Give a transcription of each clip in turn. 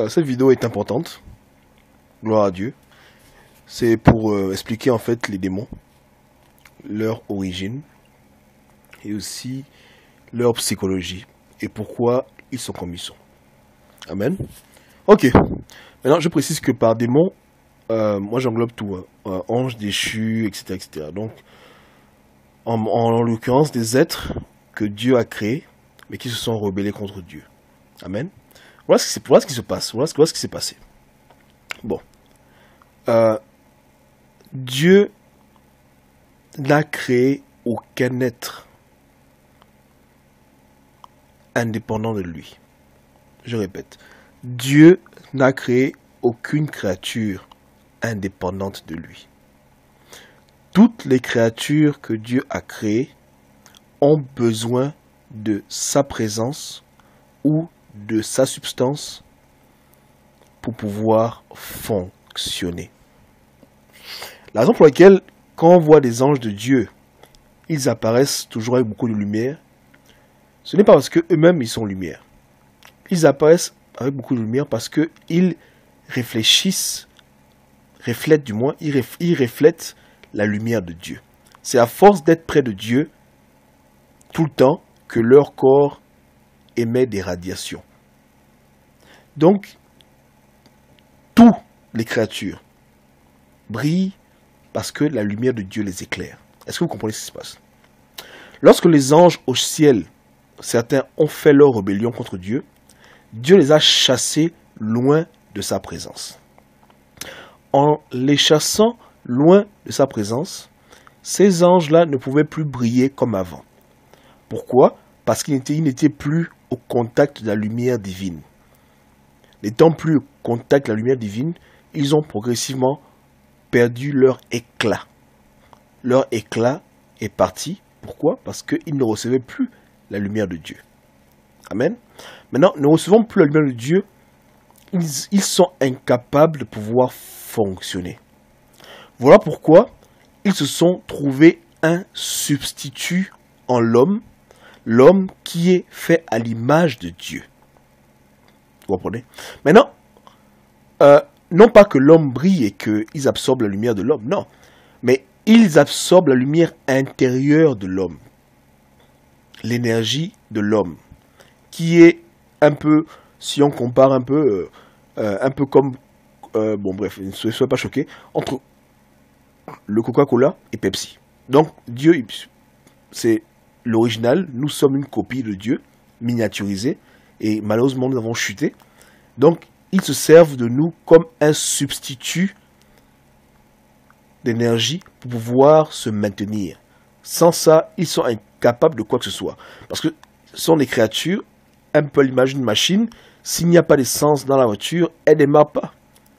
Cette vidéo est importante. Gloire à Dieu. C'est pour expliquer en fait les démons, leur origine et aussi leur psychologie et pourquoi ils sont comme ils sont. Amen. Ok. Maintenant, je précise que par démon, moi j'englobe tout. Anges déchus, etc., etc. Donc, en l'occurrence, des êtres que Dieu a créés, mais qui se sont rebellés contre Dieu. Amen. Voilà ce qui se passe. Voilà ce qui s'est passé. Bon. Dieu n'a créé aucun être indépendant de lui. Je répète. Dieu n'a créé aucune créature indépendante de lui. Toutes les créatures que Dieu a créées ont besoin de sa présence ou de sa substance pour pouvoir fonctionner. La raison pour laquelle, quand on voit des anges de Dieu, ils apparaissent toujours avec beaucoup de lumière, ce n'est pas parce qu'eux-mêmes ils sont lumière. Ils apparaissent avec beaucoup de lumière parce qu'ils réfléchissent, ils reflètent la lumière de Dieu. C'est à force d'être près de Dieu tout le temps que leur corps émet des radiations. Donc, toutes les créatures brillent parce que la lumière de Dieu les éclaire. Est-ce que vous comprenez ce qui se passe? Lorsque les anges au ciel, certains ont fait leur rébellion contre Dieu, Dieu les a chassés loin de sa présence. En les chassant loin de sa présence, ces anges-là ne pouvaient plus briller comme avant. Pourquoi? Parce qu'ils n'étaient plus au contact de la lumière divine. N'étant plus au contact de la lumière divine, ils ont progressivement perdu leur éclat. Leur éclat est parti. Pourquoi? Parce qu'ils ne recevaient plus la lumière de Dieu. Amen. Maintenant, ne recevant plus la lumière de Dieu, ils sont incapables de pouvoir fonctionner. Voilà pourquoi ils se sont trouvés un substitut en l'homme, l'homme qui est fait à l'image de Dieu. Vous comprenez? Maintenant, non pas que l'homme brille et qu'ils absorbent la lumière de l'homme, non. Mais ils absorbent la lumière intérieure de l'homme. L'énergie de l'homme. Qui est un peu, si on compare un peu comme, bon bref, ne soyez pas choqués, entre le Coca-Cola et Pepsi. Donc, Dieu, c'est l'original, nous sommes une copie de Dieu, miniaturisée, et malheureusement nous avons chuté. Donc, ils se servent de nous comme un substitut d'énergie pour pouvoir se maintenir. Sans ça, ils sont incapables de quoi que ce soit. Parce que ce sont des créatures, un peu à l'image d'une machine. S'il n'y a pas d'essence dans la voiture, elle ne démarre pas.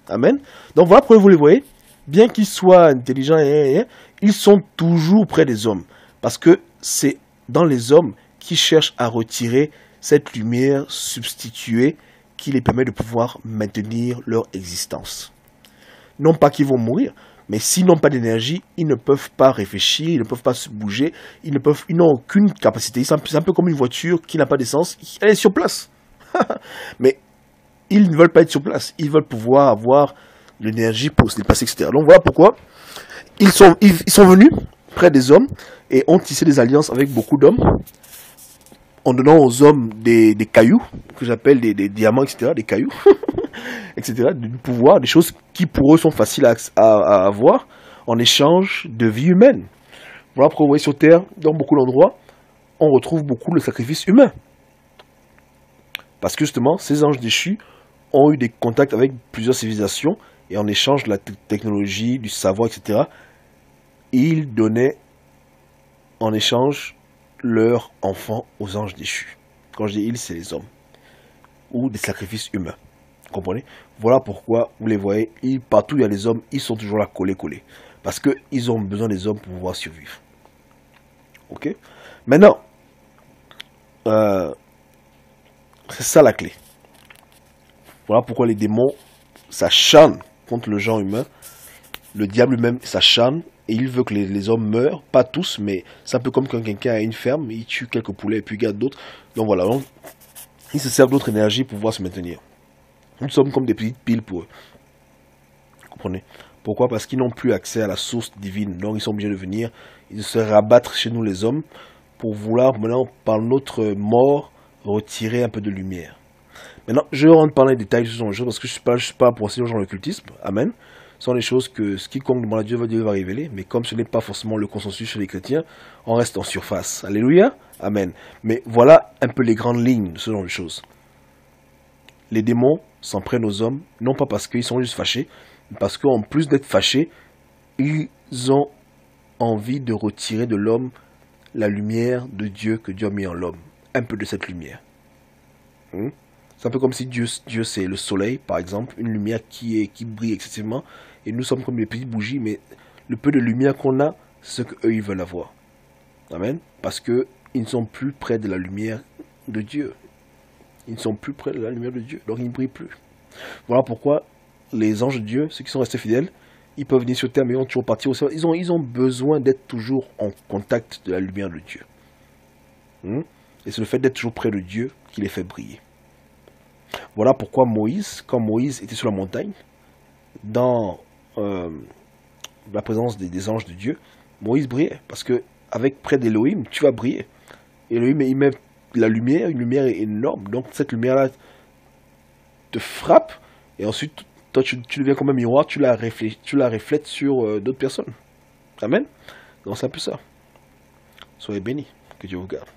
Amen. Donc voilà pourquoi vous les voyez. Bien qu'ils soient intelligents, ils sont toujours près des hommes. Parce que c'est dans les hommes qui cherchent à retirer cette lumière substituée qui les permet de pouvoir maintenir leur existence. Non pas qu'ils vont mourir, mais s'ils n'ont pas d'énergie, ils ne peuvent pas réfléchir, ils ne peuvent pas se bouger, ils n'ont aucune capacité. C'est un peu comme une voiture qui n'a pas d'essence, elle est sur place. Mais ils ne veulent pas être sur place, ils veulent pouvoir avoir l'énergie pour se déplacer, etc. Donc voilà pourquoi ils sont venus près des hommes et ont tissé des alliances avec beaucoup d'hommes, en donnant aux hommes des cailloux, que j'appelle des diamants, etc., des cailloux, etc., du pouvoir, des choses qui pour eux sont faciles à avoir, en échange de vie humaine. Voilà pourquoi vous voyez sur Terre, dans beaucoup d'endroits, on retrouve beaucoup le sacrifice humain. Parce que justement, ces anges déchus ont eu des contacts avec plusieurs civilisations, et en échange de la technologie, du savoir, etc., ils donnaient en échange leurs enfants aux anges déchus. Quand je dis ils, c'est les hommes. Ou des sacrifices humains. Vous comprenez? Voilà pourquoi, vous les voyez, partout où il y a les hommes, ils sont toujours là collés. Parce qu'ils ont besoin des hommes pour pouvoir survivre. Ok? Maintenant, c'est ça la clé. Voilà pourquoi les démons s'acharnent contre le genre humain. Le diable lui-même s'acharne et il veut que les hommes meurent, pas tous, mais c'est un peu comme quand quelqu'un a une ferme, il tue quelques poulets et puis il garde d'autres. Donc voilà, ils se servent d'autres énergies pour pouvoir se maintenir. Nous sommes comme des petites piles pour eux. Vous comprenez? Pourquoi? Parce qu'ils n'ont plus accès à la source divine. Donc ils sont obligés de venir, ils se rabattre chez nous les hommes pour vouloir maintenant, par notre mort, retirer un peu de lumière. Maintenant, je rentre pas dans les détails de ce genre de choses parce que je ne suis pas pour enseigner aux gens l'occultisme. Amen. Ce sont des choses que ce quiconque demande à Dieu va révéler. Mais comme ce n'est pas forcément le consensus chez les chrétiens, on reste en surface. Alléluia. Amen. Mais voilà un peu les grandes lignes de ce genre de choses. Les démons s'en prennent aux hommes, non pas parce qu'ils sont juste fâchés, mais parce qu'en plus d'être fâchés, ils ont envie de retirer de l'homme la lumière de Dieu que Dieu a mis en l'homme. Un peu de cette lumière. C'est un peu comme si Dieu c'est le soleil, par exemple, une lumière qui brille excessivement, et nous sommes comme des petites bougies, mais le peu de lumière qu'on a, c'est ce qu'eux ils veulent avoir. Amen. Parce qu'ils ne sont plus près de la lumière de Dieu. Ils ne sont plus près de la lumière de Dieu, donc ils ne brillent plus. Voilà pourquoi les anges de Dieu, ceux qui sont restés fidèles, ils peuvent venir sur terre, mais ils vont toujours partir au ciel. Ils ont besoin d'être toujours en contact de la lumière de Dieu. Et c'est le fait d'être toujours près de Dieu qui les fait briller. Voilà pourquoi Moïse, quand Moïse était sur la montagne, dans la présence des anges de Dieu, Moïse brillait. Parce que avec près d'Élohim, tu vas briller. Élohim, il met la lumière, une lumière énorme. Donc cette lumière-là te frappe, et ensuite, toi, tu deviens comme un miroir, tu la reflètes sur d'autres personnes. Amen. Donc c'est un peu ça. Soyez bénis. Que Dieu vous garde.